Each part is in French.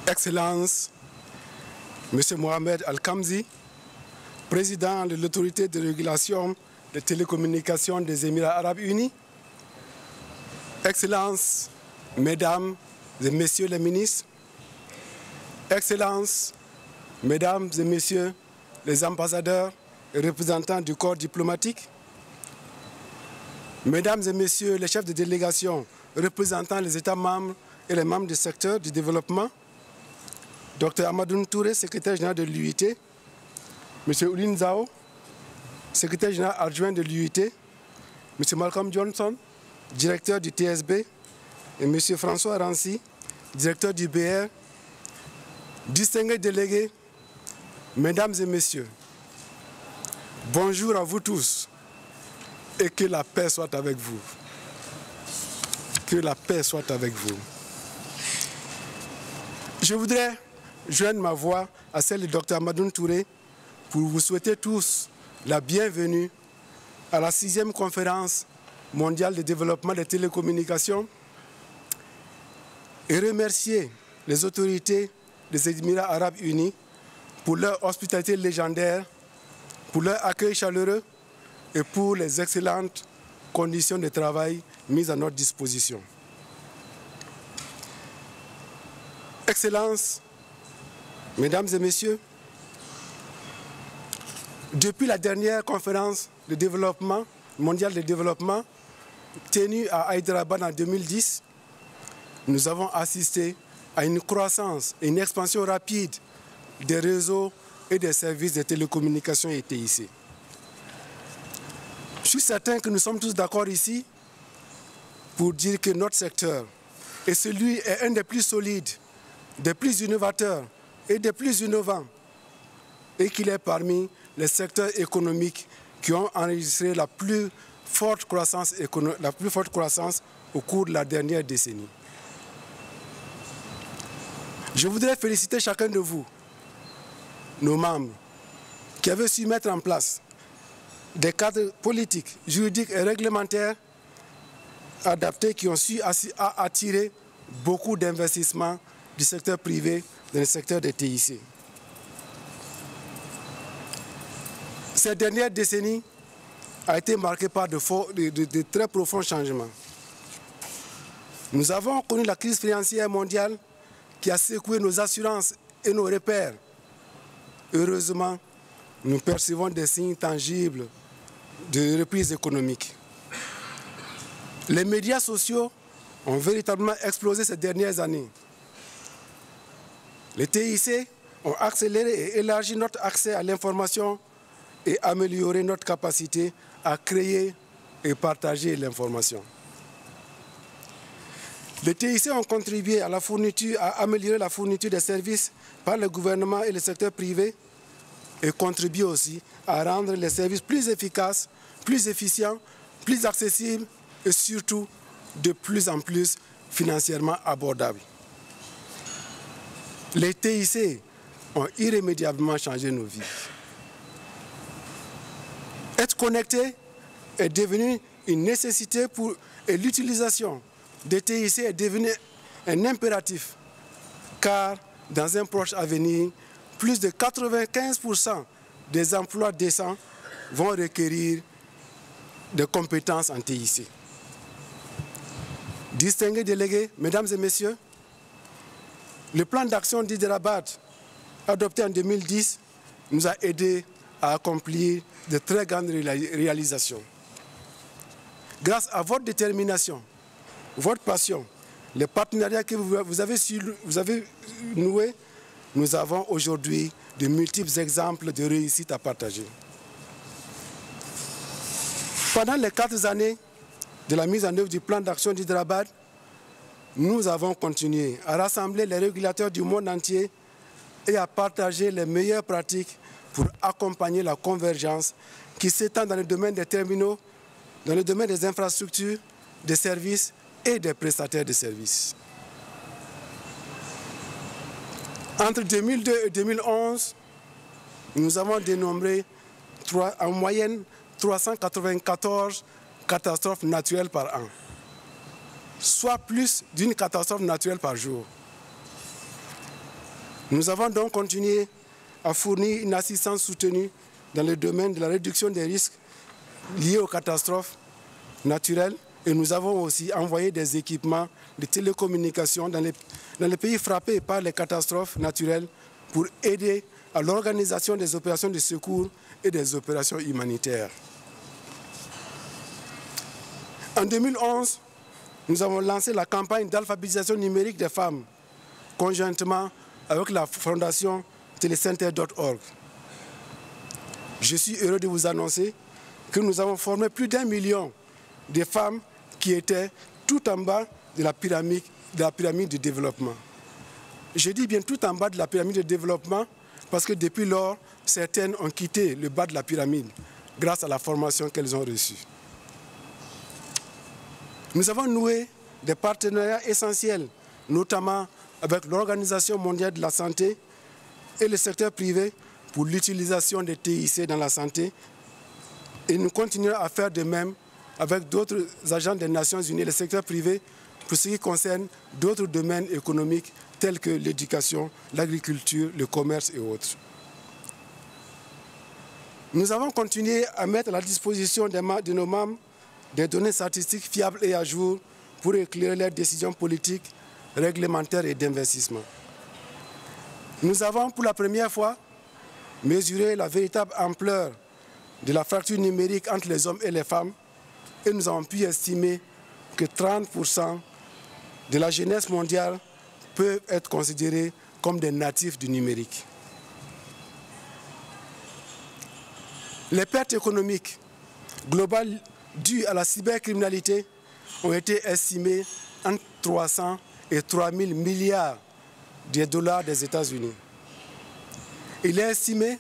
Excellence, M. Mohamed Al-Kamzi, président de l'autorité de régulation des télécommunications des Émirats arabes unis, Excellences, Mesdames et Messieurs les ministres, Excellences, Mesdames et Messieurs les ambassadeurs et représentants du corps diplomatique, Mesdames et Messieurs les chefs de délégation représentant les États membres et les membres du secteur du développement, Dr Amadoun Touré, secrétaire général de l'UIT, M. Oulin Zhao, secrétaire général adjoint de l'UIT, M. Malcolm Johnson, directeur du TSB, et M. François Rancy, directeur du BR, distingués délégués, Mesdames et Messieurs, bonjour à vous tous et que la paix soit avec vous. Que la paix soit avec vous. Je voudrais joindre ma voix à celle du Dr Amadoun Touré pour vous souhaiter tous la bienvenue à la 6e conférence mondiale de développement des télécommunications et remercier les autorités des Émirats arabes unis pour leur hospitalité légendaire, pour leur accueil chaleureux et pour les excellentes conditions de travail mises à notre disposition. Excellences, Mesdames et Messieurs, depuis la dernière conférence de développement, mondiale de développement, tenue à Hyderabad en 2010, nous avons assisté à une croissance et une expansion rapide des réseaux et des services de télécommunications et TIC. Je suis certain que nous sommes tous d'accord ici pour dire que notre secteur est un des plus solides, des plus innovateurs et des plus innovants, et qu'il est parmi les secteurs économiques qui ont enregistré la plus forte croissance au cours de la dernière décennie. Je voudrais féliciter chacun de vous, nos membres, qui avaient su mettre en place des cadres politiques, juridiques et réglementaires adaptés qui ont su attirer beaucoup d'investissements du secteur privé dans le secteur des TIC. Cette dernière décennie a été marquée par de très profonds changements. Nous avons connu la crise financière mondiale qui a secoué nos assurances et nos repères. Heureusement, nous percevons des signes tangibles de reprise économique. Les médias sociaux ont véritablement explosé ces dernières années. Les TIC ont accéléré et élargi notre accès à l'information et amélioré notre capacité à créer et partager l'information. Les TIC ont contribué à améliorer la fourniture des services par le gouvernement et le secteur privé et contribuent aussi à rendre les services plus efficaces, plus efficients, plus accessibles et surtout de plus en plus financièrement abordables. Les TIC ont irrémédiablement changé nos vies. Être connecté est devenu une nécessité et l'utilisation des TIC est devenue un impératif, car dans un proche avenir, plus de 95% des emplois décents vont requérir des compétences en TIC. Distingués délégués, Mesdames et Messieurs, le plan d'action d'Hyderabad, adopté en 2010, nous a aidés à accomplir de très grandes réalisations. Grâce à votre détermination, votre passion, les partenariats que vous avez noués, nous avons aujourd'hui de multiples exemples de réussite à partager. Pendant les 4 années de la mise en œuvre du plan d'action d'Hyderabad, nous avons continué à rassembler les régulateurs du monde entier et à partager les meilleures pratiques pour accompagner la convergence qui s'étend dans le domaine des terminaux, dans le domaine des infrastructures, des services et des prestataires de services. Entre 2002 et 2011, nous avons dénombré en moyenne 394 catastrophes naturelles par an, soit plus d'une catastrophe naturelle par jour. Nous avons donc continué à fournir une assistance soutenue dans le domaine de la réduction des risques liés aux catastrophes naturelles et nous avons aussi envoyé des équipements de télécommunications dans les pays frappés par les catastrophes naturelles pour aider à l'organisation des opérations de secours et des opérations humanitaires. En 2011, nous avons lancé la campagne d'alphabétisation numérique des femmes, conjointement avec la fondation telecenter.org. Je suis heureux de vous annoncer que nous avons formé plus d'1 million de femmes qui étaient tout en bas de la pyramide de développement. Je dis bien tout en bas de la pyramide de développement parce que depuis lors, certaines ont quitté le bas de la pyramide grâce à la formation qu'elles ont reçue. Nous avons noué des partenariats essentiels, notamment avec l'Organisation mondiale de la santé et le secteur privé pour l'utilisation des TIC dans la santé et nous continuerons à faire de même avec d'autres agents des Nations Unies et le secteur privé pour ce qui concerne d'autres domaines économiques tels que l'éducation, l'agriculture, le commerce et autres. Nous avons continué à mettre à la disposition de nos membres des données statistiques fiables et à jour pour éclairer leurs décisions politiques, réglementaires et d'investissement. Nous avons pour la première fois mesuré la véritable ampleur de la fracture numérique entre les hommes et les femmes et nous avons pu estimer que 30% de la jeunesse mondiale peuvent être considérés comme des natifs du numérique. Les pertes économiques globales dues à la cybercriminalité ont été estimées entre 300 et 3 000 milliards de dollars des États-Unis. Il est estimé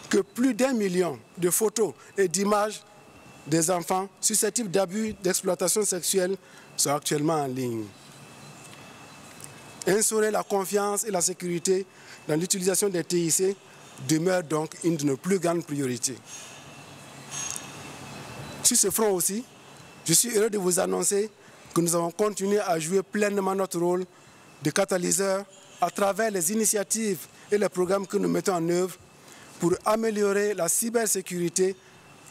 que plus d'1 million de photos et d'images des enfants susceptibles d'abus d'exploitation sexuelle sont actuellement en ligne. Instaurer la confiance et la sécurité dans l'utilisation des TIC demeure donc une de nos plus grandes priorités. Sur ce front aussi, je suis heureux de vous annoncer que nous avons continué à jouer pleinement notre rôle de catalyseur à travers les initiatives et les programmes que nous mettons en œuvre pour améliorer la cybersécurité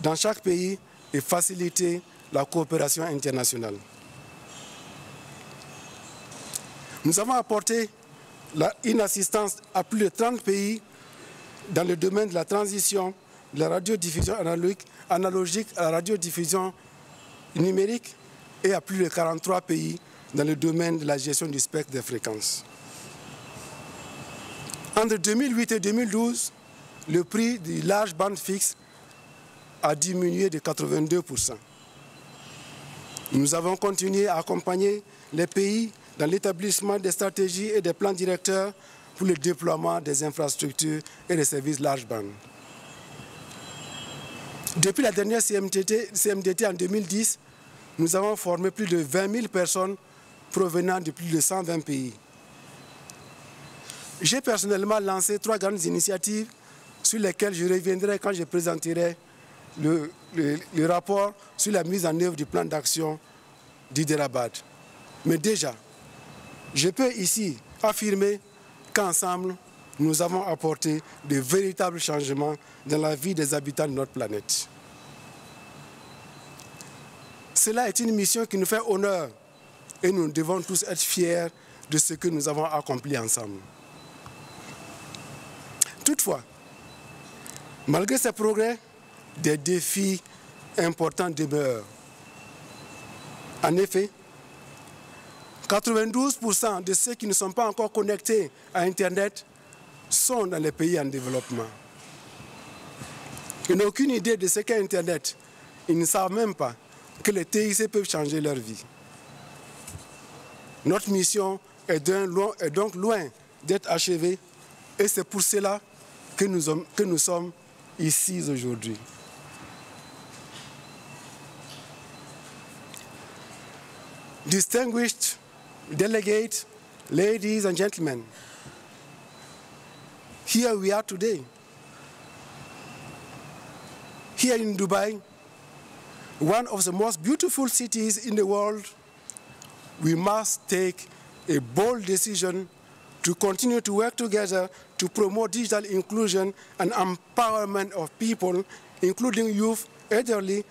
dans chaque pays et faciliter la coopération internationale. Nous avons apporté une assistance à plus de 30 pays dans le domaine de la transition de la radiodiffusion analogique à la radiodiffusion numérique et à plus de 43 pays dans le domaine de la gestion du spectre des fréquences. Entre 2008 et 2012, le prix du large bande fixe a diminué de 82%. Nous avons continué à accompagner les pays dans l'établissement des stratégies et des plans directeurs pour le déploiement des infrastructures et des services large bande. Depuis la dernière CMDT en 2010, nous avons formé plus de 20 000 personnes provenant de plus de 120 pays. J'ai personnellement lancé 3 grandes initiatives sur lesquelles je reviendrai quand je présenterai le rapport sur la mise en œuvre du plan d'action d'Hyderabad. Mais déjà, je peux ici affirmer qu'ensemble, nous avons apporté de véritables changements dans la vie des habitants de notre planète. Cela est une mission qui nous fait honneur et nous devons tous être fiers de ce que nous avons accompli ensemble. Toutefois, malgré ces progrès, des défis importants demeurent. En effet, 92% de ceux qui ne sont pas encore connectés à Internet sont dans les pays en développement. Ils n'ont aucune idée de ce qu'est Internet. Ils ne savent même pas que les TIC peuvent changer leur vie. Notre mission est donc loin d'être achevée et c'est pour cela que nous sommes ici aujourd'hui. Distinguished delegates, ladies and gentlemen, here we are today. Here in Dubai, one of the most beautiful cities in the world, we must take a bold decision to continue to work together to promote digital inclusion and empowerment of people, including youth, elderly,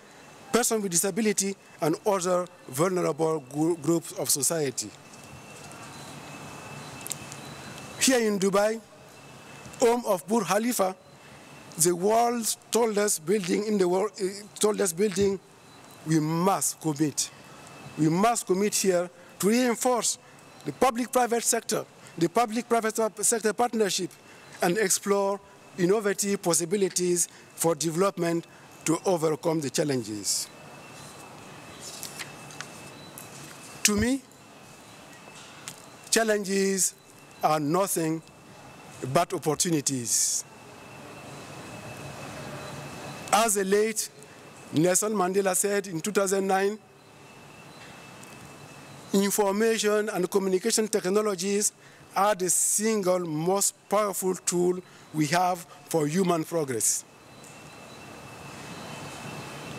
persons with disability, and other vulnerable groups of society. Here in Dubai, home of Burj Khalifa, the world's tallest building in the world, we must commit. We must commit here to reinforce the public-private sector, the public-private sector partnership, and explore innovative possibilities for development to overcome the challenges. To me, challenges are nothing but opportunities. As the late Nelson Mandela said in 2009, information and communication technologies are the single most powerful tool we have for human progress.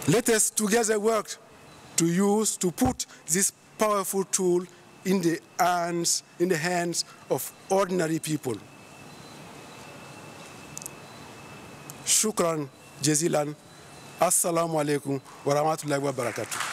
Let us together work to put this powerful tool in the hands of ordinary people. Shukran jazilan. Assalamu alaikum wa rahmatullahi wa barakatuh.